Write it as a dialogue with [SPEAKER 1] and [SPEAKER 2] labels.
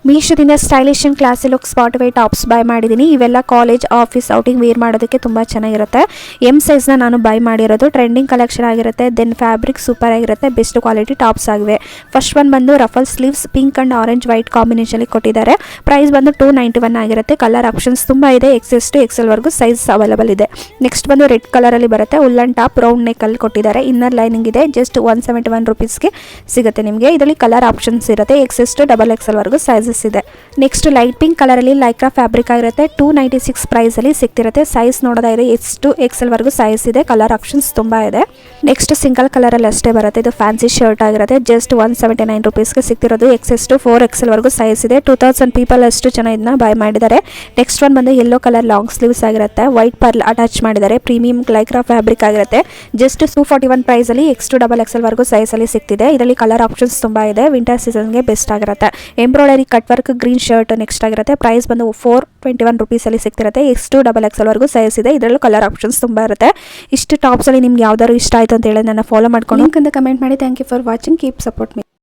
[SPEAKER 1] ಮೀಶೋದಿಂದ stylish and classy look Spotify tops buy ಮಾಡಿದ್ದೀನಿ. ಇವೆಲ್ಲ college office outing wear ಮಾಡೋದಕ್ಕೆ ತುಂಬ ಚೆನ್ನಾಗಿರುತ್ತೆ. ಎಮ್ ಸೈಜ್ನ ನಾನು ಬೈ ಮಾಡಿರೋದು. ಟ್ರೆಂಡಿಂಗ್ ಕಲೆಕ್ಷನ್ ಆಗಿರುತ್ತೆ. ದೆನ್ ಫ್ಯಾಬ್ರಿಕ್ ಸೂಪರ್ ಆಗಿರುತ್ತೆ. ಬೆಸ್ಟ್ ಕ್ವಾಲಿಟಿ ಟಾಪ್ಸ್ ಆಗಿವೆ. ಫಸ್ಟ್ ಒನ್ ಬಂದು ruffle sleeves pink and orange white ಕಾಂಬಿನೇಷನಲ್ಲಿ ಕೊಟ್ಟಿದ್ದಾರೆ. ಪ್ರೈಸ್ ಬಂದು $291 ಆಗಿರುತ್ತೆ. ಕಲರ್ ಆಪ್ಷನ್ಸ್ ತುಂಬ ಇದೆ. XS to XL ವರೆಗೂ ಸೈಜ್ ಅವೈಲೇಬಲ್ ಇದೆ. ನೆಕ್ಸ್ಟ್ ಬಂದು ರೆಡ್ ಕಲರಲ್ಲಿ ಬರುತ್ತೆ. ಉಲ್ಲನ್ ಟಾಪ್ ರೌಂಡ್ ನೆಕ್ಕಲ್ಲಿ ಕೊಟ್ಟಿದ್ದಾರೆ. ಇನ್ನರ್ ಲೈನಿಂಗ್ ಇದೆ. ಜಸ್ಟ್ $171 ರೂಪೀಸ್ಗೆ ಸಿಗುತ್ತೆ ನಿಮಗೆ. ಇದರಲ್ಲಿ ಕಲರ್ ಆಪ್ಷನ್ಸ್ ಇರುತ್ತೆ. XS to XXL ವರೆಗೂ ಸೈಜಸ್ ಇದೆ. ನೆಕ್ಸ್ಟ್ ಲೈಟ್ ಪಿಂಕ್ ಕಲರ್ ಅಲ್ಲಿ ಲೈಕ್ರಾ ಫ್ಯಾಬ್ರಿಕ್ ಆಗಿರುತ್ತೆ. $296 ಪ್ರೈಸ್ ಅಲ್ಲಿ ಸಿಗ್ತಿರುತ್ತೆ. ಸೈಜ್ ನೋಡೋದಾದ್ರೆ S to XL ವರೆಗೂ ಸೈಜ್ ಇದೆ. ಕಲರ್ ಆಪ್ಷನ್ಸ್ ತುಂಬಾ ಇದೆ. ನೆಕ್ಸ್ಟ್ ಸಿಂಗಲ್ ಕಲರ್ ಅಲ್ಲಿ ಅಷ್ಟೇ ಬರುತ್ತೆ. ಇದು ಫ್ಯಾನ್ಸಿ ಶರ್ಟ್ ಆಗಿರುತ್ತೆ. ಜಸ್ಟ್ $179 ರೂಪೀಸ್ಗೆ ಸಿಗ್ತಿರೋದು. XS to 4XL ವರೆಗೂ ಸೈಜ್ ಇದೆ. 2000 ಪೀಪಲ್ ಅಷ್ಟು ಜನ ಇದನ್ನ ಬೈ ಮಾಡಿದ್ದಾರೆ. ನೆಕ್ಸ್ಟ್ ಒನ್ ಬಂದು ಯೆಲ್ಲೋ ಕಲರ್ ಲಾಂಗ್ ಸ್ಲೀವ್ಸ್ ಆಗಿರುತ್ತೆ. ವೈಟ್ ಪರ್ಲ್ ಅಟ್ಯಾಚ್ ಮಾಡಿದ್ದಾರೆ. ಪ್ರೀಮಿಯಂ ಲೈಕ್ರಾ ಫ್ಯಾಬ್ರಿಕ್ ಆಗಿರುತ್ತೆ. ಜಸ್ಟ್ $241 ಪ್ರೈಸ್ ಅಲ್ಲಿ X to XXL ವರೆಗೂ ಸೈಜ್ ಅಲ್ಲಿ ಸಿಗ್ತಿದೆ. ಇದರಲ್ಲಿ ಕಲರ್ ಆಪ್ಷನ್ಸ್ ತುಂಬಾ ಇದೆ. ವಿಂಟರ್ ಸೀಸನ್ಗೆ ಬೆಸ್ಟ್ ಆಗಿರುತ್ತೆ. Embroidery cut work green shirt next ಆಗಿರುತ್ತೆ. ಪ್ರೈಸ್ ಬಂದು $421 ರೂಪೀಸಲ್ಲಿ ಸಿಗ್ತಿರುತ್ತೆ. X to XXL ವರೆಗೂ ಸೈಜ್ ಇದೆ. ಇದರಲ್ಲೂ ಕಲರ್ ಆಪ್ಷನ್ಸ್ ತುಂಬ ಇರುತ್ತೆ. ಇಷ್ಟು ಟಾಪ್ಸಲ್ಲಿ ನಿಮ್ಗೆ ಯಾವ್ದಾದ್ರು ಇಷ್ಟ ಆಯಿತು ಅಂತ ಹೇಳಿ ನನ್ನ ಫಾಲೋ ಮಾಡ್ಕೊಂಡು ಲಿಂಕ್ ಅಂತ ಕಮೆಂಟ್ ಮಾಡಿ. Thank you for watching. Keep support me.